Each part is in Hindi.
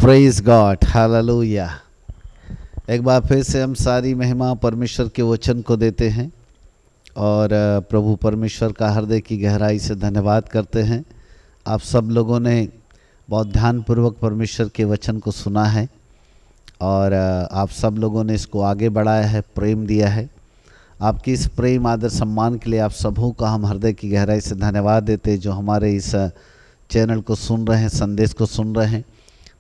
Praise God, hallelujah. एक बार फिर से हम सारी महिमा परमेश्वर के वचन को देते हैं और प्रभु परमेश्वर का हृदय की गहराई से धन्यवाद करते हैं। आप सब लोगों ने बहुत ध्यानपूर्वक परमेश्वर के वचन को सुना है और आप सब लोगों ने इसको आगे बढ़ाया है, प्रेम दिया है। आपकी इस प्रेम आदर सम्मान के लिए आप सबों का हम हृदय की गहराई से धन्यवाद देते हैं जो हमारे इस चैनल को सुन रहे हैं, संदेश को सुन रहे हैं।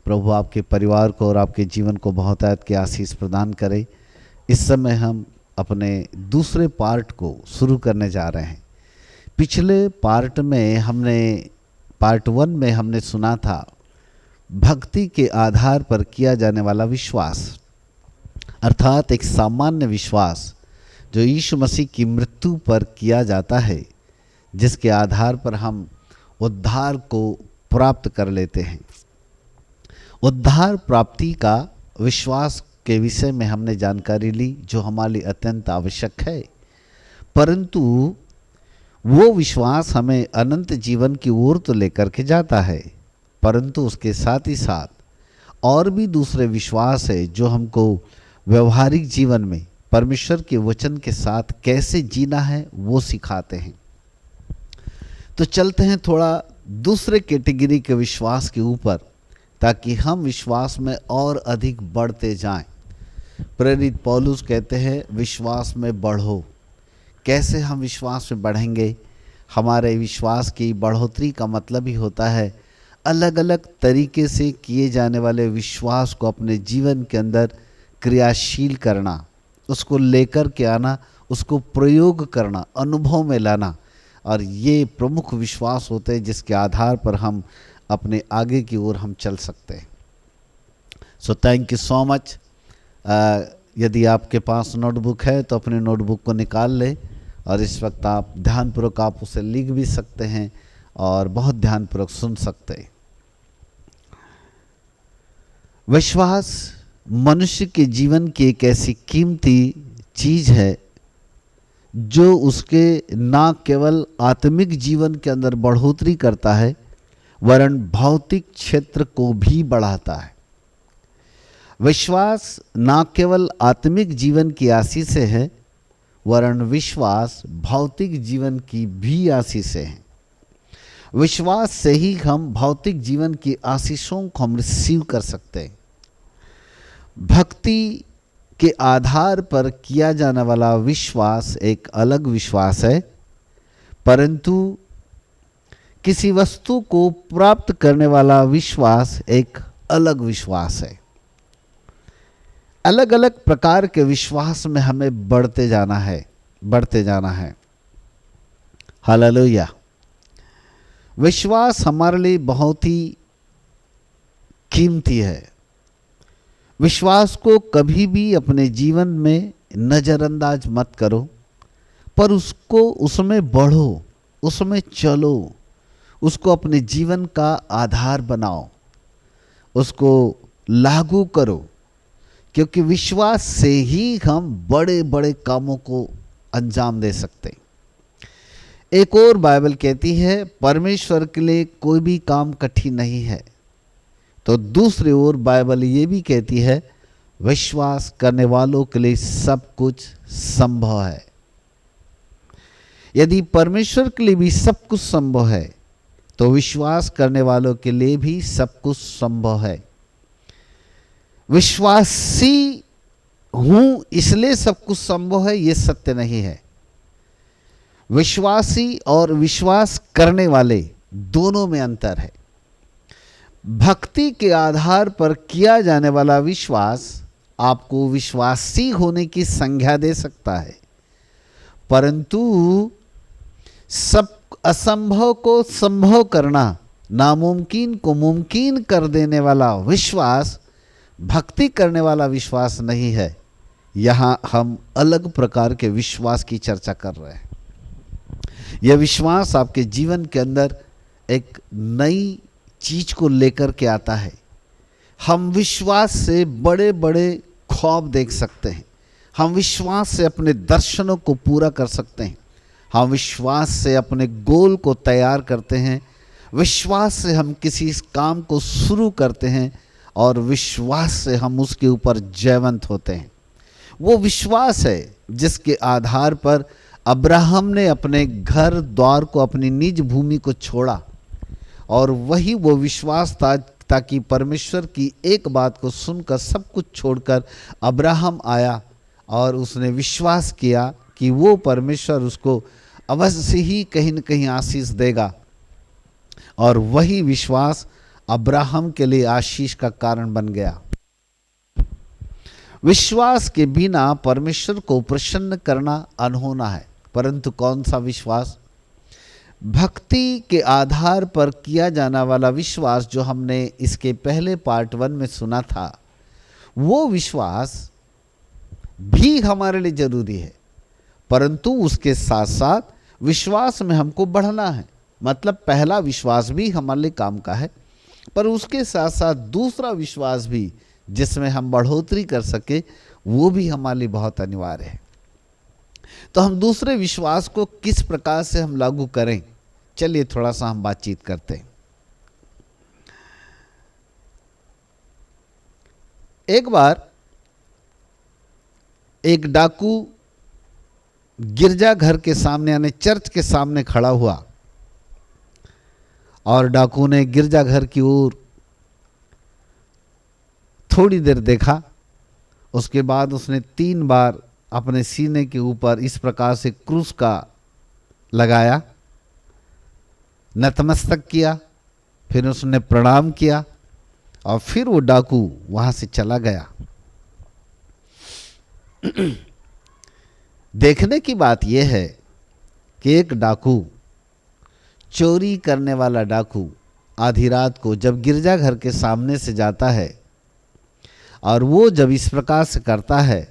प्रभु आपके परिवार को और आपके जीवन को बहुत आयत के आशीष प्रदान करे। इस समय हम अपने दूसरे पार्ट को शुरू करने जा रहे हैं। पिछले पार्ट में पार्ट 1 में हमने सुना था भक्ति के आधार पर किया जाने वाला विश्वास, अर्थात एक सामान्य विश्वास जो यीशु मसीह की मृत्यु पर किया जाता है, जिसके आधार पर हम उद्धार को प्राप्त कर लेते हैं। उद्धार प्राप्ति का विश्वास के विषय में हमने जानकारी ली जो हमारे लिए अत्यंत आवश्यक है, परंतु वो विश्वास हमें अनंत जीवन की ओर तो लेकर के जाता है, परंतु उसके साथ ही साथ और भी दूसरे विश्वास है जो हमको व्यवहारिक जीवन में परमेश्वर के वचन के साथ कैसे जीना है वो सिखाते हैं। तो चलते हैं थोड़ा दूसरे कैटेगरी के विश्वास के ऊपर, ताकि हम विश्वास में और अधिक बढ़ते जाएं। प्रेरित पौलुस कहते हैं विश्वास में बढ़ो। कैसे हम विश्वास में बढ़ेंगे? हमारे विश्वास की बढ़ोतरी का मतलब ही होता है अलग अलग तरीके से किए जाने वाले विश्वास को अपने जीवन के अंदर क्रियाशील करना, उसको लेकर के आना, उसको प्रयोग करना, अनुभव में लाना। और ये प्रमुख विश्वास होते हैं जिसके आधार पर हम अपने आगे की ओर हम चल सकते हैं। So thank you so much. यदि आपके पास नोटबुक है तो अपने नोटबुक को निकाल लें और इस वक्त आप ध्यानपूर्वक आप उसे लिख भी सकते हैं और बहुत ध्यानपूर्वक सुन सकते हैं। विश्वास मनुष्य के जीवन की एक ऐसी कीमती चीज है जो उसके न केवल आत्मिक जीवन के अंदर बढ़ोतरी करता है वरन भौतिक क्षेत्र को भी बढ़ाता है। विश्वास न केवल आत्मिक जीवन की आशीष से है वरन विश्वास भौतिक जीवन की भी आशीष से है। विश्वास से ही हम भौतिक जीवन की आशीषों को हम रिसीव कर सकते हैं। भक्ति के आधार पर किया जाने वाला विश्वास एक अलग विश्वास है, परंतु किसी वस्तु को प्राप्त करने वाला विश्वास एक अलग विश्वास है। अलग अलग प्रकार के विश्वास में हमें बढ़ते जाना है। हालेलुया। विश्वास हमारे लिए बहुत ही कीमती है। विश्वास को कभी भी अपने जीवन में नज़रअंदाज मत करो, पर उसमें बढ़ो, उसमें चलो, उसको अपने जीवन का आधार बनाओ, उसको लागू करो, क्योंकि विश्वास से ही हम बड़े बड़े कामों को अंजाम दे सकते हैं। एक और बाइबल कहती है परमेश्वर के लिए कोई भी काम कठिन नहीं है, तो दूसरी ओर बाइबल ये भी कहती है विश्वास करने वालों के लिए सब कुछ संभव है। यदि परमेश्वर के लिए भी सब कुछ संभव है तो विश्वास करने वालों के लिए भी सब कुछ संभव है। विश्वासी हूं इसलिए सब कुछ संभव है, यह सत्य नहीं है। विश्वासी और विश्वास करने वाले दोनों में अंतर है। भक्ति के आधार पर किया जाने वाला विश्वास आपको विश्वासी होने की संज्ञा दे सकता है, परंतु सब असंभव को संभव करना, नामुमकिन को मुमकिन कर देने वाला विश्वास भक्ति करने वाला विश्वास नहीं है। यहाँ हम अलग प्रकार के विश्वास की चर्चा कर रहे हैं। यह विश्वास आपके जीवन के अंदर एक नई चीज को लेकर के आता है। हम विश्वास से बड़े बड़े ख्वाब देख सकते हैं। हम विश्वास से अपने दर्शनों को पूरा कर सकते हैं। हम विश्वास से अपने गोल को तैयार करते हैं। विश्वास से हम किसी काम को शुरू करते हैं और विश्वास से हम उसके ऊपर जयवंत होते हैं। वो विश्वास है जिसके आधार पर अब्राहम ने अपने घर द्वार को, अपनी निज भूमि को छोड़ा, और वही वो विश्वास था ताकि परमेश्वर की एक बात को सुनकर सब कुछ छोड़कर अब्राहम आया और उसने विश्वास किया कि वो परमेश्वर उसको अवश्य ही कहीं न कहीं आशीष देगा, और वही विश्वास अब्राहम के लिए आशीष का कारण बन गया। विश्वास के बिना परमेश्वर को प्रसन्न करना अनहोना है, परंतु कौन सा विश्वास? भक्ति के आधार पर किया जाने वाला विश्वास जो हमने इसके पहले पार्ट 1 में सुना था, वो विश्वास भी हमारे लिए जरूरी है, परंतु उसके साथ साथ विश्वास में हमको बढ़ना है। मतलब पहला विश्वास भी हमारे लिए काम का है, पर उसके साथ साथ दूसरा विश्वास भी जिसमें हम बढ़ोतरी कर सके, वो भी हमारे लिए बहुत अनिवार्य है। तो हम दूसरे विश्वास को किस प्रकार से हम लागू करें, चलिए थोड़ा सा हम बातचीत करते हैं। एक बार एक डाकू गिरजाघर के सामने यानी चर्च के सामने खड़ा हुआ, और डाकू ने गिरजाघर की ओर थोड़ी देर देखा। उसके बाद उसने 3 बार अपने सीने के ऊपर इस प्रकार से क्रूस का लगाया, नतमस्तक किया, फिर उसने प्रणाम किया, और फिर वो डाकू वहां से चला गया। देखने की बात यह है कि एक डाकू, चोरी करने वाला डाकू, आधी रात को जब गिरजाघर के सामने से जाता है, और वो जब इस प्रकार से करता है,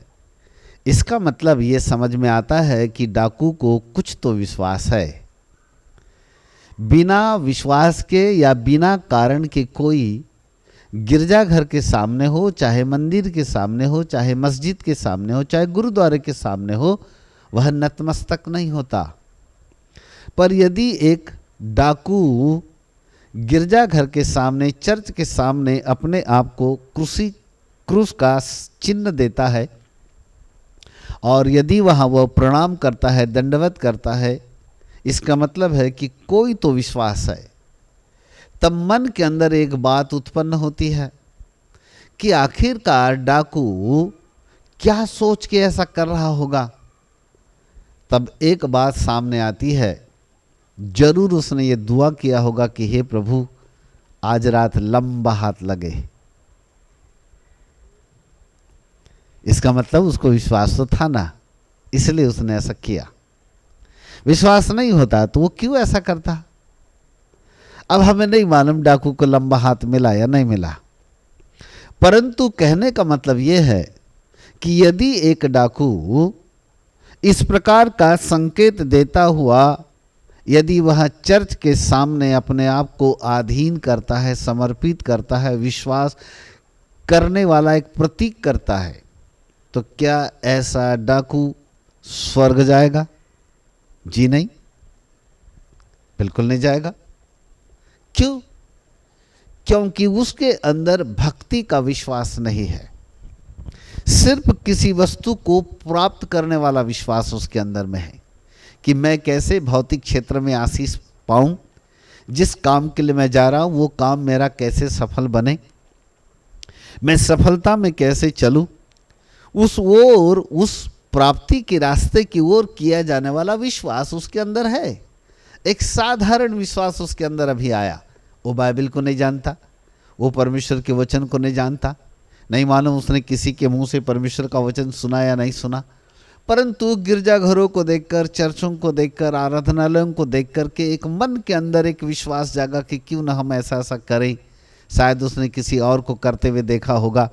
इसका मतलब ये समझ में आता है कि डाकू को कुछ तो विश्वास है। बिना विश्वास के या बिना कारण के कोई गिरजाघर के सामने हो, चाहे मंदिर के सामने हो, चाहे मस्जिद के सामने हो, चाहे गुरुद्वारे के सामने हो, वह नतमस्तक नहीं होता। पर यदि एक डाकू गिरजाघर के सामने, चर्च के सामने अपने आप को क्रूस का चिन्ह देता है, और यदि वहाँ वह प्रणाम करता है, दंडवत करता है, इसका मतलब है कि कोई तो विश्वास है। तब मन के अंदर एक बात उत्पन्न होती है कि आखिरकार डाकू क्या सोच के ऐसा कर रहा होगा। तब एक बात सामने आती है, जरूर उसने ये दुआ किया होगा कि हे प्रभु, आज रात लंबा हाथ लगे। इसका मतलब उसको विश्वास तो था ना, इसलिए उसने ऐसा किया। विश्वास नहीं होता तो वो क्यों ऐसा करता? अब हमें नहीं मालूम डाकू को लंबा हाथ मिला या नहीं मिला, परंतु कहने का मतलब यह है कि यदि एक डाकू इस प्रकार का संकेत देता हुआ, यदि वह चर्च के सामने अपने आप को अधीन करता है, समर्पित करता है, विश्वास करने वाला एक प्रतीक करता है, तो क्या ऐसा डाकू स्वर्ग जाएगा? जी नहीं, बिल्कुल नहीं जाएगा। क्यों? क्योंकि उसके अंदर भक्ति का विश्वास नहीं है। सिर्फ किसी वस्तु को प्राप्त करने वाला विश्वास उसके अंदर में है कि मैं कैसे भौतिक क्षेत्र में आशीष पाऊं, जिस काम के लिए मैं जा रहा हूं वो काम मेरा कैसे सफल बने, मैं सफलता में कैसे चलूं, उस प्राप्ति के रास्ते की ओर किया जाने वाला विश्वास उसके अंदर है। एक साधारण विश्वास उसके अंदर अभी आया। वो बाइबल को नहीं जानता, वो परमेश्वर के वचन को नहीं जानता, नहीं मालूम उसने किसी के मुंह से परमेश्वर का वचन सुना या नहीं सुना, परंतु गिरजाघरों को देखकर, चर्चों को देखकर, आराधनालयों को देखकर के एक मन के अंदर एक विश्वास जागा कि क्यों ना हम ऐसा ऐसा करें। शायद उसने किसी और को करते हुए देखा होगा,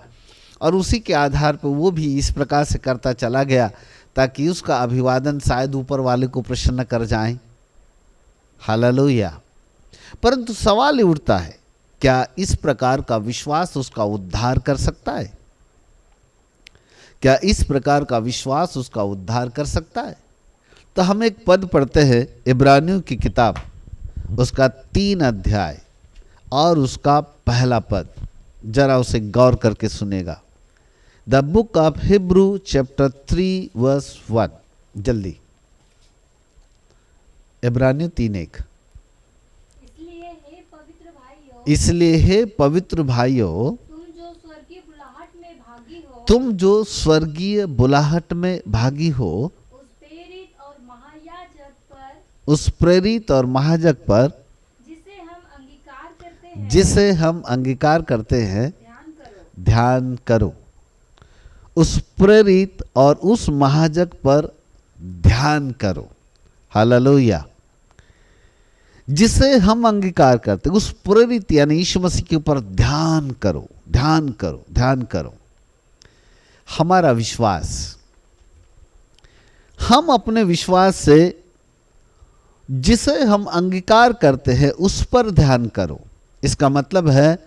और उसी के आधार पर वो भी इस प्रकार से करता चला गया ताकि उसका अभिवादन शायद ऊपर वाले को प्रसन्न कर जाए। हालेलुया। परंतु सवाल ये उठता है, क्या इस प्रकार का विश्वास उसका उद्धार कर सकता है? क्या इस प्रकार का विश्वास उसका उद्धार कर सकता है? तो हम एक पद पढ़ते हैं, इब्रानियों की किताब, उसका 3 अध्याय और उसका पहला पद। जरा उसे गौर करके सुनेगा। The book of Hebrew chapter 3 verse 1, जल्दी। इब्रानियों 3:1। इसलिए हे पवित्र भाइयों, तुम जो स्वर्गीय बुलाहट में भागी हो, उस प्रेरित और महायाजक पर जिसे हम अंगीकार करते हैं, ध्यान करो। उस प्रेरित और उस महायाजक पर ध्यान करो। हालेलुया। जिसे हम अंगीकार करते, उस प्रेरित यानी यीशु मसीह के ऊपर ध्यान करो, ध्यान करो, ध्यान करो। हमारा विश्वास, हम अपने विश्वास से जिसे हम अंगीकार करते हैं उस पर ध्यान करो। इसका मतलब है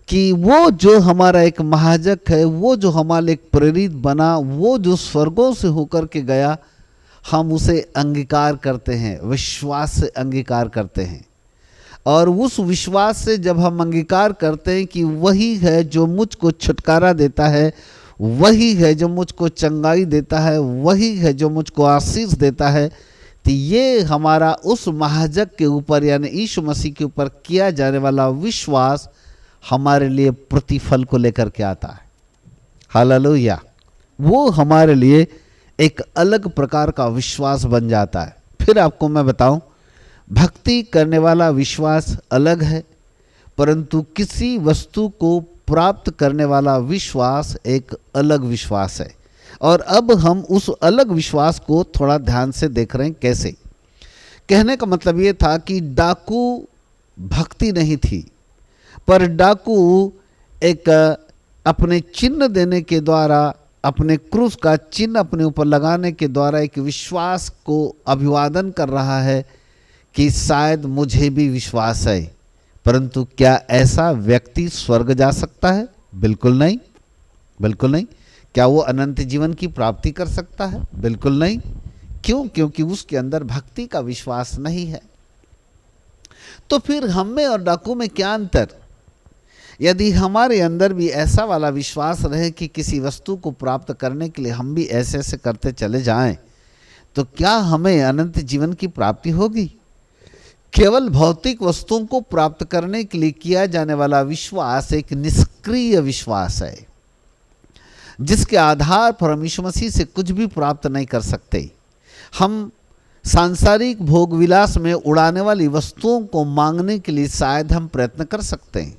कि वो जो हमारा एक महायाजक है, वो जो हमारा एक प्रेरित बना, वो जो स्वर्गों से होकर के गया, हम उसे अंगीकार करते हैं, विश्वास से अंगीकार करते हैं। और उस विश्वास से जब हम अंगीकार करते हैं कि वही है जो मुझको छुटकारा देता है, वही है जो मुझको चंगाई देता है, वही है जो मुझको आशीष देता है, तो ये हमारा उस महायाजक के ऊपर यानी यीशु मसीह के ऊपर किया जाने वाला विश्वास हमारे लिए प्रतिफल को लेकर के आता है। हालेलुया। वो हमारे लिए एक अलग प्रकार का विश्वास बन जाता है। फिर आपको मैं बताऊं, भक्ति करने वाला विश्वास अलग है, परंतु किसी वस्तु को प्राप्त करने वाला विश्वास एक अलग विश्वास है। और अब हम उस अलग विश्वास को थोड़ा ध्यान से देख रहे हैं। कैसे? कहने का मतलब ये था कि डाकू भक्ति नहीं थी, पर डाकू एक अपने चिन्ह देने के द्वारा, अपने क्रूस का चिन्ह अपने ऊपर लगाने के द्वारा एक विश्वास को अभिवादन कर रहा है कि शायद मुझे भी विश्वास है। परंतु क्या ऐसा व्यक्ति स्वर्ग जा सकता है? बिल्कुल नहीं, बिल्कुल नहीं। क्या वो अनंत जीवन की प्राप्ति कर सकता है? बिल्कुल नहीं। क्यों? क्योंकि उसके अंदर भक्ति का विश्वास नहीं है। तो फिर हम में और डाकू में क्या अंतर? यदि हमारे अंदर भी ऐसा वाला विश्वास रहे कि किसी वस्तु को प्राप्त करने के लिए हम भी ऐसे ऐसे करते चले जाएं, तो क्या हमें अनंत जीवन की प्राप्ति होगी? केवल भौतिक वस्तुओं को प्राप्त करने के लिए किया जाने वाला विश्वास एक निष्क्रिय विश्वास है, जिसके आधार पर हम यीशु मसीह से कुछ भी प्राप्त नहीं कर सकते। हम सांसारिक भोग विलास में उड़ाने वाली वस्तुओं को मांगने के लिए शायद हम प्रयत्न कर सकते हैं,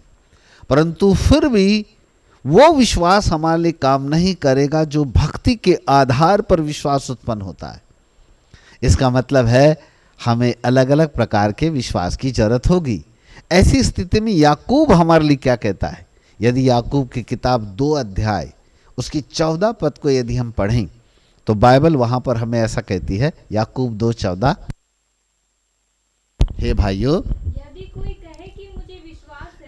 परंतु फिर भी वो विश्वास हमारे लिए काम नहीं करेगा जो भक्ति के आधार पर विश्वास उत्पन्न होता है। इसका मतलब है हमें अलग अलग प्रकार के विश्वास की जरूरत होगी। ऐसी स्थिति में याकूब हमारे लिए क्या कहता है? यदि याकूब की किताब 2 अध्याय उसकी 14 पद को यदि हम पढ़ें तो बाइबल वहां पर हमें ऐसा कहती है, याकूब 2:14, हे भाइयों,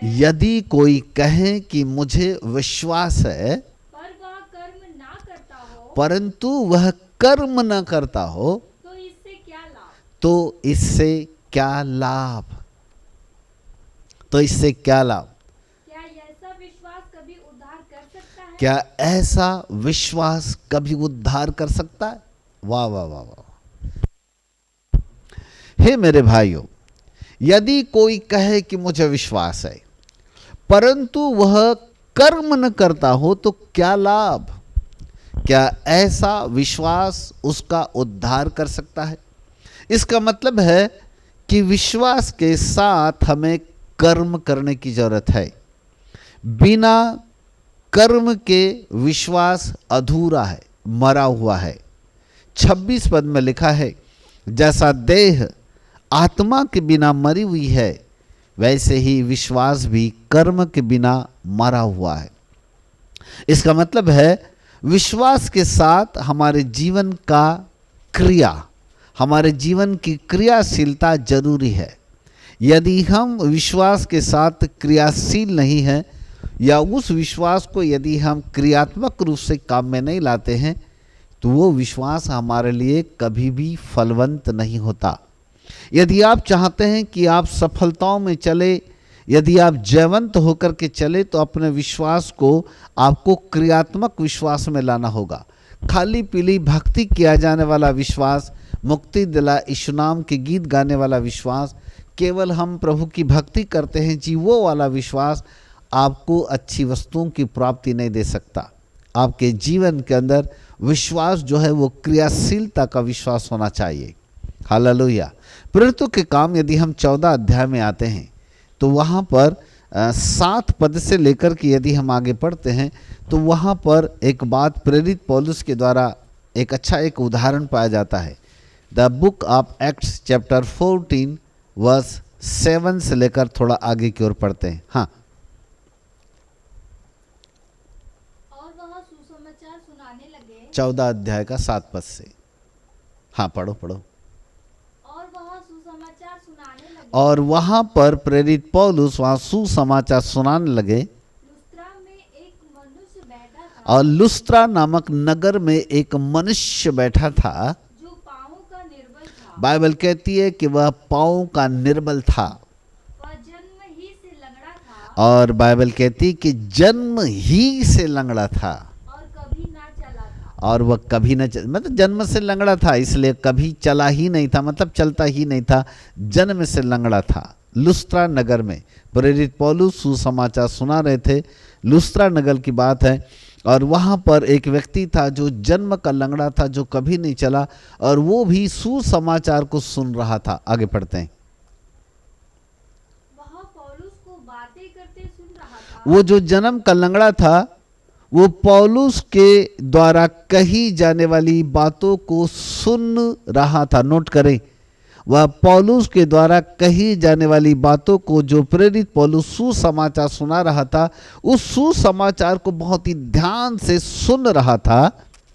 यदि कोई कहे कि मुझे विश्वास है परंतु वह कर्म न करता हो, तो इससे क्या लाभ? तो इससे क्या लाभ? क्या ऐसा विश्वास कभी उद्धार कर सकता है? क्या ऐसा विश्वास कभी उद्धार कर सकता है? वाह वाह वाह वाह। हे मेरे भाइयों, यदि कोई कहे कि मुझे विश्वास है परंतु वह कर्म न करता हो तो क्या लाभ? क्या ऐसा विश्वास उसका उद्धार कर सकता है? इसका मतलब है कि विश्वास के साथ हमें कर्म करने की जरूरत है। बिना कर्म के विश्वास अधूरा है, मरा हुआ है। 26 पद में लिखा है, जैसा देह आत्मा के बिना मरी हुई है, वैसे ही विश्वास भी कर्म के बिना मरा हुआ है। इसका मतलब है विश्वास के साथ हमारे जीवन का क्रिया, हमारे जीवन की क्रियाशीलता जरूरी है। यदि हम विश्वास के साथ क्रियाशील नहीं हैं या उस विश्वास को यदि हम क्रियात्मक रूप से काम में नहीं लाते हैं, तो वो विश्वास हमारे लिए कभी भी फलवंत नहीं होता। यदि आप चाहते हैं कि आप सफलताओं में चले, यदि आप जयवंत होकर के चले तो अपने विश्वास को आपको क्रियात्मक विश्वास में लाना होगा। खाली पीली भक्ति किया जाने वाला विश्वास, मुक्ति दिला यीशु नाम के गीत गाने वाला विश्वास, केवल हम प्रभु की भक्ति करते हैं जी, वो वाला विश्वास आपको अच्छी वस्तुओं की प्राप्ति नहीं दे सकता। आपके जीवन के अंदर विश्वास जो है वो क्रियाशीलता का विश्वास होना चाहिए। हालेलुया। प्रेरितों के काम यदि हम 14 अध्याय में आते हैं तो वहाँ पर 7 पद से लेकर के यदि हम आगे पढ़ते हैं तो वहाँ पर एक बात प्रेरित पौलुस के द्वारा एक उदाहरण पाया जाता है। The book of Acts chapter 14 verse 7 से लेकर थोड़ा आगे की ओर पढ़ते हैं। हाँ, और वह सुसमाचार सुनाने लगे। 14 अध्याय का 7 पद से। हाँ, पढ़ो। और वह सुसमाचार सुनाने लगे। और वहाँ पर प्रेरित पौलुस वहाँ सुसमाचार सुनाने लगे। लुस्त्रा में एक मनुष्य बैठा था। और लुस्त्रा नामक नगर में एक मनुष्य बैठा था जो पाँवों का निर्बल था। बाइबल कहती है कि वह पाँव का निर्बल था। वह जन्म ही से लंगड़ा था। और बाइबल कहती है कि जन्म ही से लंगड़ा था। और कभी ना चला था। और वह कभी न मतलब जन्म से लंगड़ा था, इसलिए कभी चला ही नहीं था, मतलब चलता ही नहीं था, जन्म से लंगड़ा था। लुस्त्रा नगर में प्रेरित पौलुस सुसमाचार सुना रहे थे। लुस्त्रा नगर की बात है। और वहाँ पर एक व्यक्ति था जो जन्म का लंगड़ा था, जो कभी नहीं चला, और वो भी सुसमाचार को सुन रहा था। आगे पढ़ते हैं। वह पौलुस को बातें करते सुन रहा था। वो जो जन्म का लंगड़ा था वो पौलुस के द्वारा कही जाने वाली बातों को सुन रहा था। नोट करें, वह पौलुस के द्वारा कही जाने वाली बातों को जो प्रेरित पौलुस सुसमाचार सुना रहा था, उस सुसमाचार को बहुत ही ध्यान से सुन रहा था।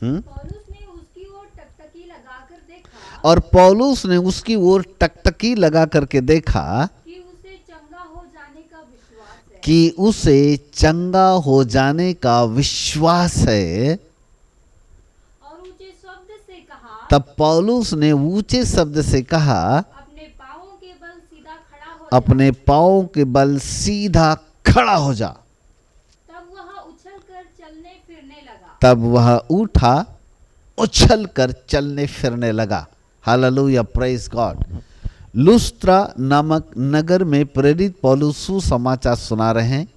पौलुस ने उसकी ओर टकटकी लगाकर देखा। और पौलुस ने उसकी ओर टकटकी लगा करके देखा कि उसे चंगा हो जाने का विश्वास है। कि उसे चंगा हो जाने का विश्वास है। और ऊंचे शब्द से कहा। तब पौलुस ने ऊंचे शब्द से कहा, अपने पाँवों के बल सीधा खड़ा हो जा। अपने पाँव के बल सीधा खड़ा हो जा। तब वह उछलकर चलने फिरने लगा। तब वह उठा, उछल कर चलने फिरने लगा। Hallelujah, praise God. लुस्त्रा नामक नगर में प्रेरित पौलुस सुसमाचार सुना रहे हैं।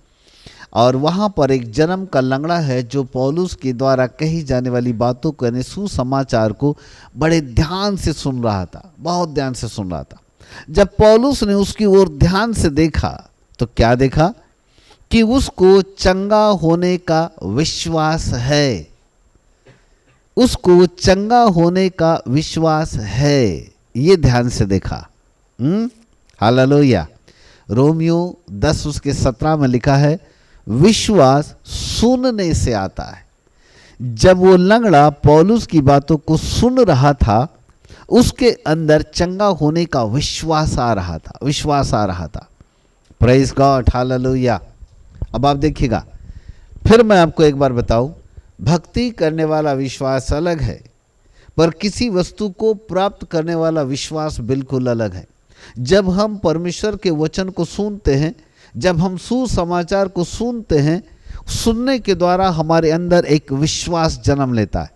और वहाँ पर एक जन्म का लंगड़ा है जो पौलुस के द्वारा कही जाने वाली बातों को यानी सुसमाचार को बड़े ध्यान से सुन रहा था, बहुत ध्यान से सुन रहा था। जब पौलुस ने उसकी ओर ध्यान से देखा तो क्या देखा कि उसको चंगा होने का विश्वास है। उसको चंगा होने का विश्वास है, ये ध्यान से देखा। हालेलुया। रोमियो 10 उसके 17 में लिखा है, विश्वास सुनने से आता है। जब वो लंगड़ा पौलुस की बातों को सुन रहा था, उसके अंदर चंगा होने का विश्वास आ रहा था। Praise God, hallelujah. अब आप देखिएगा, फिर मैं आपको एक बार बताऊं, भक्ति करने वाला विश्वास अलग है, पर किसी वस्तु को प्राप्त करने वाला विश्वास बिल्कुल अलग है। जब हम परमेश्वर के वचन को सुनते हैं, जब हम सुसमाचार को सुनते हैं, सुनने के द्वारा हमारे अंदर एक विश्वास जन्म लेता है।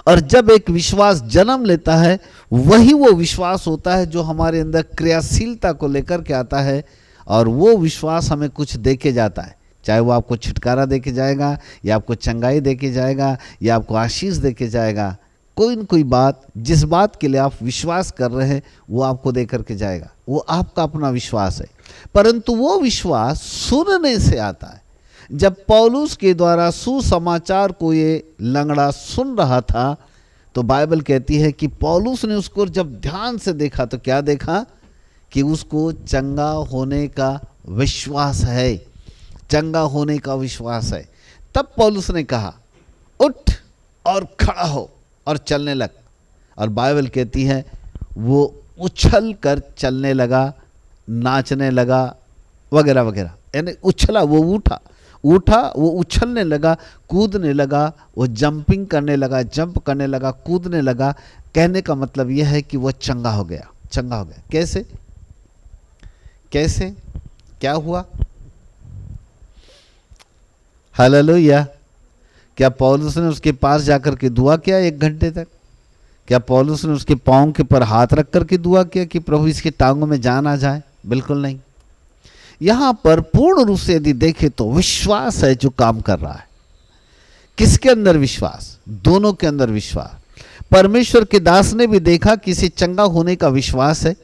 और जब एक विश्वास जन्म लेता है, वही वो विश्वास होता है जो हमारे अंदर क्रियाशीलता को लेकर के आता है। और वो विश्वास हमें कुछ दे के जाता है, चाहे वो आपको छुटकारा दे के जाएगा, या आपको चंगाई दे के जाएगा, या आपको आशीष दे के जाएगा। कोई न कोई बात, जिस बात के लिए आप विश्वास कर रहे हैं, वो आपको दे करके जाएगा। वो आपका अपना विश्वास है, परंतु वो विश्वास सुनने से आता है। जब पौलुस के द्वारा सुसमाचार को ये लंगड़ा सुन रहा था, तो बाइबल कहती है कि पौलुस ने उसको जब ध्यान से देखा तो क्या देखा कि उसको चंगा होने का विश्वास है, चंगा होने का विश्वास है। तब पौलुस ने कहा, उठ और खड़ा हो और चलने लग। और बाइबल कहती है वो उछल कर चलने लगा, नाचने लगा, वगैरह वगैरह। यानी उछला, वो उठा, वो उछलने लगा, कूदने लगा, वो जंपिंग करने लगा, जंप करने लगा, कूदने लगा। कहने का मतलब यह है कि वो चंगा हो गया। कैसे? क्या हुआ? हालेलुया। क्या पौलुस ने उसके पास जाकर के दुआ किया 1 घंटे तक? क्या पौलुस ने उसके पाँव के पर हाथ रख करके दुआ किया कि प्रभु इसके टांगों में जान आ जाए? बिल्कुल नहीं। यहां पर पूर्ण रूप से यदि देखें तो विश्वास है जो काम कर रहा है। किसके अंदर विश्वास? दोनों के अंदर विश्वास। परमेश्वर के दास ने भी देखा कि इसे चंगा होने का विश्वास है,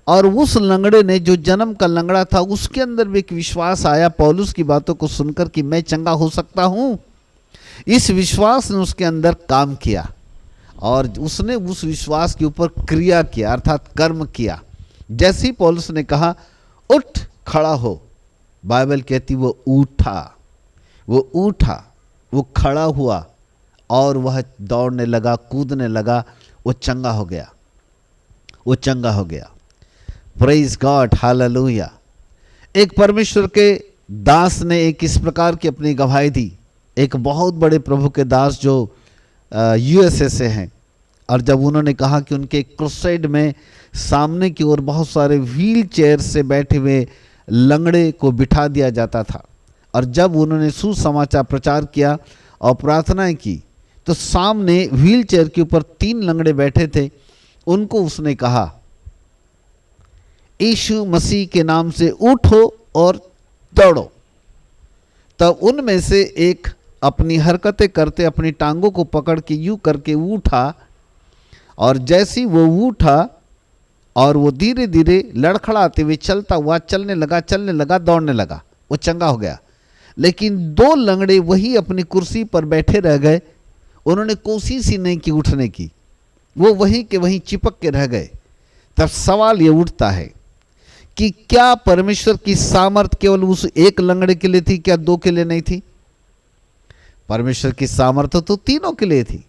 और उस लंगड़े ने जो जन्म का लंगड़ा था उसके अंदर भी एक विश्वास आया पौलुस की बातों को सुनकर कि मैं चंगा हो सकता हूं। इस विश्वास ने उसके अंदर काम किया और उसने उस विश्वास के ऊपर क्रिया किया, अर्थात कर्म किया। जैसे ही पौलुस ने कहा उठ खड़ा हो, बाइबल कहती वो उठा, वो खड़ा हुआ और वह दौड़ने लगा, कूदने लगा, वो चंगा हो गया। Praise God, hallelujah. एक परमेश्वर के दास ने एक इस प्रकार की अपनी गवाही दी। एक बहुत बड़े प्रभु के दास जो यूएसए से हैं, और जब उन्होंने कहा कि उनके क्रूसेड में सामने की ओर बहुत सारे व्हील चेयर से बैठे हुए लंगड़े को बिठा दिया जाता था, और जब उन्होंने सुसमाचार प्रचार किया और प्रार्थनाएं की तो सामने व्हील चेयर के ऊपर 3 लंगड़े बैठे थे। उनको उसने कहा यीशु मसीह के नाम से उठो और दौड़ो। तब उनमें से एक अपनी हरकतें करते अपनी टांगों को पकड़ के यूं करके उठा, और जैसे ही वो उठा और वो धीरे धीरे लड़खड़ाते हुए चलता हुआ चलने लगा, दौड़ने लगा, वो चंगा हो गया। लेकिन 2 लंगड़े वही अपनी कुर्सी पर बैठे रह गए। उन्होंने कोशिश ही नहीं की उठने की, वो वहीं के वहीं चिपक के रह गए। तब सवाल ये उठता है कि क्या परमेश्वर की सामर्थ केवल उस एक लंगड़े के लिए थी, क्या 2 के लिए नहीं थी? परमेश्वर की सामर्थ तो तीनों के लिए थी,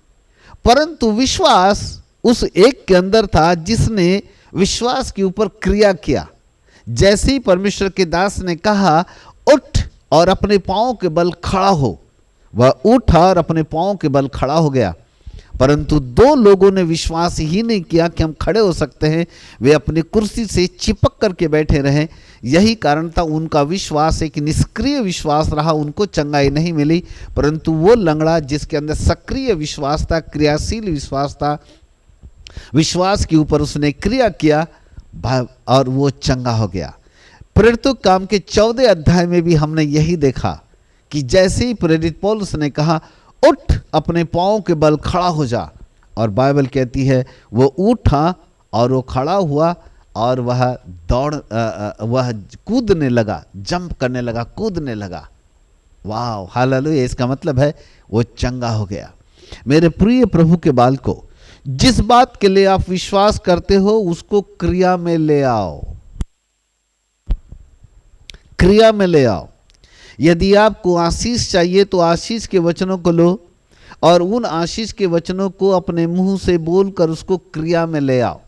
परंतु विश्वास उस एक के अंदर था जिसने विश्वास के ऊपर क्रिया किया। जैसे ही परमेश्वर के दास ने कहा उठ और अपने पांवों के बल खड़ा हो, वह उठा और अपने पांवों के बल खड़ा हो गया। परंतु 2 लोगों ने विश्वास ही नहीं किया कि हम खड़े हो सकते हैं, वे अपनी कुर्सी से चिपक करके बैठे रहे। यही कारण था उनका विश्वास एक निष्क्रिय विश्वास रहा, उनको चंगाई नहीं मिली। परंतु वो लंगड़ा जिसके अंदर सक्रिय विश्वास था, क्रियाशील विश्वास था, विश्वास के ऊपर उसने क्रिया किया और वो चंगा हो गया। प्रेरितों के काम के 14 अध्याय में भी हमने यही देखा कि जैसे ही प्रेरित पौलुस ने कहा उठ अपने पांवों के बल खड़ा हो जा, और बाइबल कहती है वो उठा और वो खड़ा हुआ और वह कूदने लगा, जंप करने लगा, कूदने लगा। वाह, हालेलुया। इसका मतलब है वो चंगा हो गया। मेरे प्रिय प्रभु के बाल को, जिस बात के लिए आप विश्वास करते हो उसको क्रिया में ले आओ, क्रिया में ले आओ। यदि आपको आशीष चाहिए तो आशीष के वचनों को लो और उन आशीष के वचनों को अपने मुंह से बोलकर उसको क्रिया में ले आओ।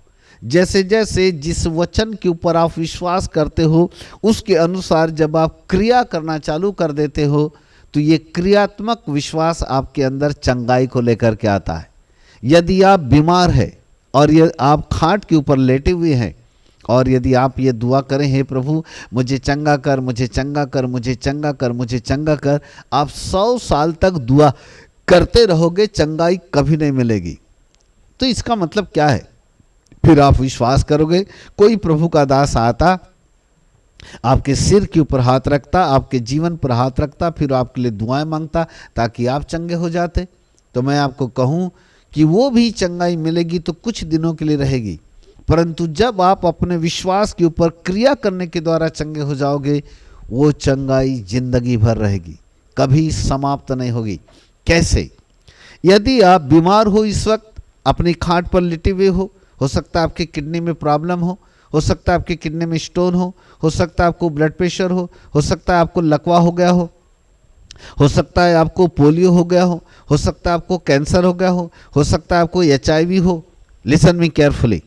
जैसे जैसे जिस वचन के ऊपर आप विश्वास करते हो उसके अनुसार जब आप क्रिया करना चालू कर देते हो तो ये क्रियात्मक विश्वास आपके अंदर चंगाई को लेकर के आता है। यदि आप बीमार हैं और ये आप खाट के ऊपर लेटे हुए हैं और यदि आप ये दुआ करें, हे प्रभु मुझे चंगा कर, मुझे चंगा कर, मुझे चंगा कर, मुझे चंगा कर, आप 100 साल तक दुआ करते रहोगे, चंगाई कभी नहीं मिलेगी। तो इसका मतलब क्या है? फिर आप विश्वास करोगे, कोई प्रभु का दास आता, आपके सिर के ऊपर हाथ रखता, आपके जीवन पर हाथ रखता, फिर आपके लिए दुआएं मांगता ताकि आप चंगे हो जाते। तो मैं आपको कहूं कि वो भी चंगाई मिलेगी तो कुछ दिनों के लिए रहेगी, परंतु जब आप अपने विश्वास के ऊपर क्रिया करने के द्वारा चंगे हो जाओगे, वो चंगाई जिंदगी भर रहेगी, कभी समाप्त नहीं होगी। कैसे? यदि आप बीमार हो, इस वक्त अपनी खाट पर लेटे हुए हो सकता है आपके किडनी में प्रॉब्लम हो सकता है आपके किडनी में स्टोन हो सकता है आपको ब्लड प्रेशर हो सकता है आपको लकवा हो गया हो सकता है आपको पोलियो हो गया हो सकता है आपको कैंसर हो गया हो सकता है आपको HIV हो। Listen me carefully.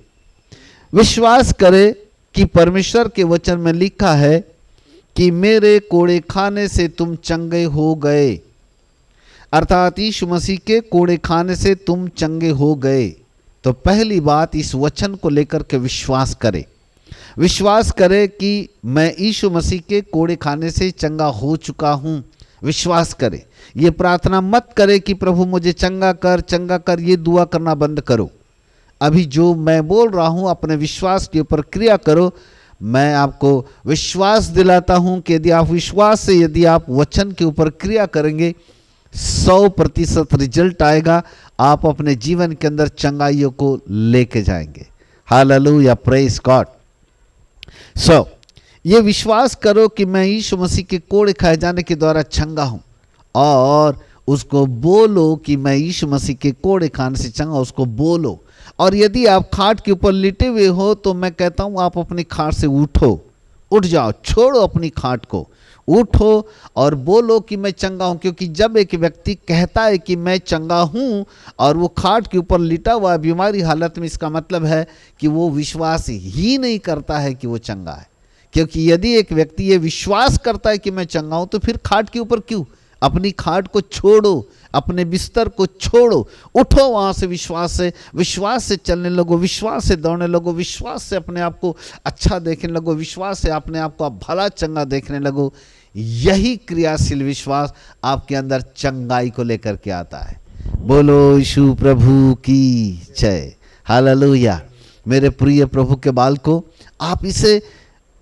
विश्वास करें कि परमेश्वर के वचन में लिखा है कि मेरे कोड़े खाने से तुम चंगे हो गए, अर्थात यीशु मसीह के कोड़े खाने से तुम चंगे हो गए। तो पहली बात, इस वचन को लेकर के विश्वास करें। विश्वास करे कि मैं यीशु मसीह के कोड़े खाने से चंगा हो चुका हूँ। विश्वास करे, ये प्रार्थना मत करे कि प्रभु मुझे चंगा कर, ये दुआ करना बंद करो। अभी जो मैं बोल रहा हूँ अपने विश्वास के ऊपर क्रिया करो। मैं आपको विश्वास दिलाता हूँ कि यदि आप विश्वास से यदि आप वचन के ऊपर क्रिया करेंगे 100% रिजल्ट आएगा। आप अपने जीवन के अंदर चंगाइयों को लेके जाएंगे। Hallelujah, praise God. सो ये विश्वास करो कि मैं यीशु मसीह के कोड़े खाए जाने के द्वारा चंगा हूँ, और उसको बोलो कि मैं यीशु मसीह के कोड़े खाने से चंगा, उसको बोलो। और यदि आप खाट के ऊपर लेटे हुए हो तो मैं कहता हूँ आप अपनी खाट से उठ जाओ, छोड़ो अपनी खाट को, उठो और बोलो कि मैं चंगा हूँ। क्योंकि जब एक व्यक्ति कहता है कि मैं चंगा हूँ और वो खाट के ऊपर लिटा हुआ बीमारी हालत में, इसका मतलब है कि वो विश्वास ही नहीं करता है कि वो चंगा है। क्योंकि यदि एक व्यक्ति ये विश्वास करता है कि मैं चंगा हूँ तो फिर खाट के ऊपर क्यों? अपनी खाट को छोड़ो, अपने बिस्तर को छोड़ो, उठो वहाँ से, विश्वास से चलने लगो, विश्वास से दौड़ने लगो, विश्वास से अपने आप को अच्छा देखने लगो, विश्वास से अपने आप को आप भला चंगा देखने लगो। यही क्रियाशील विश्वास आपके अंदर चंगाई को लेकर के आता है। बोलो यीशु प्रभु की जय। हालेलुया। मेरे प्रिय प्रभु के बालकों, आप इसे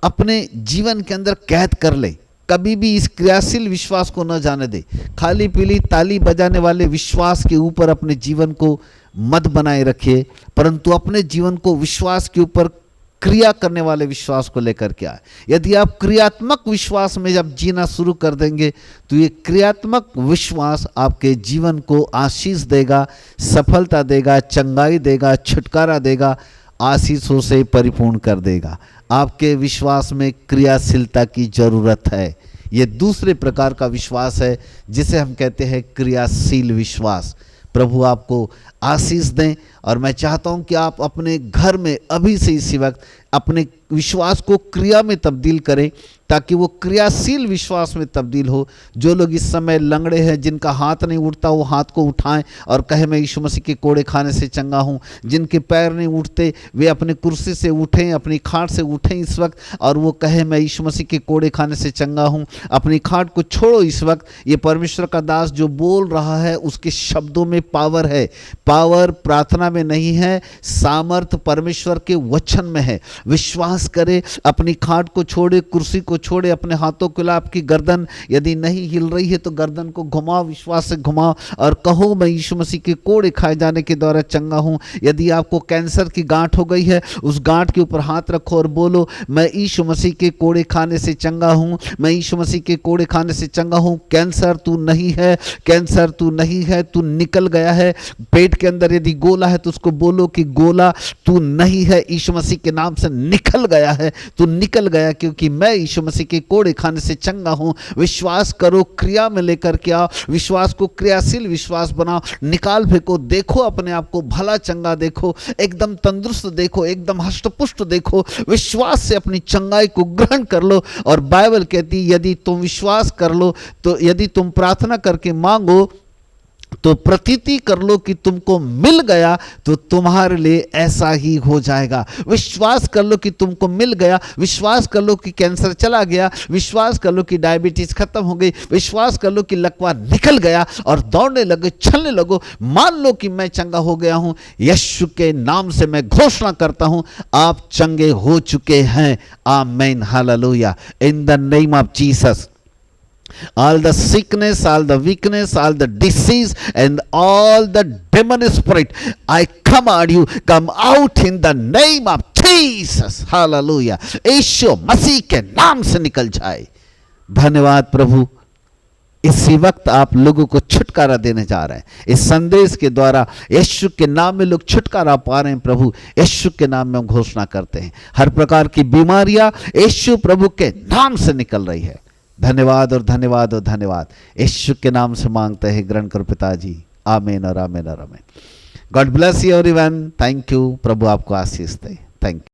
अपने जीवन के अंदर कैद कर ले। कभी भी इस क्रियाशील विश्वास को न जाने दे। खाली पीली ताली बजाने वाले विश्वास के ऊपर अपने जीवन को मत बनाए रखिए, परंतु अपने जीवन को विश्वास के ऊपर क्रिया करने वाले विश्वास को लेकर के आए। यदि आप क्रियात्मक विश्वास में जब जीना शुरू कर देंगे तो ये क्रियात्मक विश्वास आपके जीवन को आशीष देगा, सफलता देगा, चंगाई देगा, छुटकारा देगा, आशीषों से परिपूर्ण कर देगा। आपके विश्वास में क्रियाशीलता की जरूरत है। ये दूसरे प्रकार का विश्वास है जिसे हम कहते हैं क्रियाशील विश्वास। प्रभु आपको आशीष दें, और मैं चाहता हूं कि आप अपने घर में अभी से इसी वक्त अपने विश्वास को क्रिया में तब्दील करें, ताकि वो क्रियाशील विश्वास में तब्दील हो। जो लोग इस समय लंगड़े हैं, जिनका हाथ नहीं उठता, वो हाथ को उठाएं और कहे मैं यीशु मसीह के कोड़े खाने से चंगा हूँ। जिनके पैर नहीं उठते वे अपने कुर्सी से उठें, अपनी खाट से उठें इस वक्त, और वो कहे मैं यीशु मसीह के कोड़े खाने से चंगा हूँ। अपनी खाट को छोड़ो इस वक्त। ये परमेश्वर का दास जो बोल रहा है उसके शब्दों में पावर है। पावर प्रार्थना में नहीं है, सामर्थ परमेश्वर के वचन में है। विश्वास करे, अपनी खाट को छोड़े, कुर्सी को छोड़े, अपने हाथों को ला, आपकी गर्दन यदि नहीं हिल रही है तो गर्दन को घुमाओ, विश्वास से घुमाओ और कहो मैं यीशु मसीह के कोड़े खाए जाने के द्वारा चंगा हूं। यदि आपको कैंसर की गांठ हो गई है, उस गांठ के ऊपर हाथ रखो और बोलो मैं यीशु मसीह के कोड़े खाने से चंगा हूं, मैं यीशु मसीह के कोड़े खाने से चंगा हूं। कैंसर तू नहीं है, कैंसर तू नहीं है, तू निकल गया है। पेट के अंदर यदि गोला है तो उसको बोलो कि गोला तू नहीं है, यीशु मसीह के नाम से निकल गया है, तू निकल गया, क्योंकि मैं यीशु मसीह के कोड़े खाने से चंगा हूं। विश्वास करो, क्रिया में लेकर के आओ, विश्वास को क्रियाशील विश्वास बनाओ, निकाल फेंको। देखो अपने आप को भला चंगा देखो, एकदम तंदुरुस्त देखो, एकदम हष्टपुष्ट देखो। विश्वास से अपनी चंगाई को ग्रहण कर लो। और बाइबल कहती है यदि तुम विश्वास कर लो, तो यदि तुम प्रार्थना करके मांगो तो प्रतीति कर लो कि तुमको मिल गया, तो तुम्हारे लिए ऐसा ही हो जाएगा। विश्वास कर लो कि तुमको मिल गया, विश्वास कर लो कि कैंसर चला गया, विश्वास कर लो कि डायबिटीज खत्म हो गई, विश्वास कर लो कि लकवा निकल गया और दौड़ने लगो, चलने लगो। मान लो कि मैं चंगा हो गया हूं। यीशु के नाम से मैं घोषणा करता हूं आप चंगे हो चुके हैं। आमीन, hallelujah. In the name of Jesus, all the sickness, all the weakness, all the disease and all the demon spirit, I command you, come out in the name of Jesus. Hallelujah. यीशु मसीह के नाम से निकल जाए। धन्यवाद प्रभु। इसी वक्त आप लोगों को छुटकारा देने जा रहे हैं। इस संदेश के द्वारा यीशु के नाम में लोग छुटकारा पा रहे हैं। प्रभु यीशु के नाम में हम घोषणा करते हैं, हर प्रकार की बीमारियां यीशु प्रभु के नाम से निकल रही है। धन्यवाद और धन्यवाद और धन्यवाद। यीशु के नाम से मांगते हैं, ग्रहण करो पिताजी। आमीन और आमीन और आमीन। God bless you everyone. Thank you. प्रभु आपको आशीष दे। Thank you.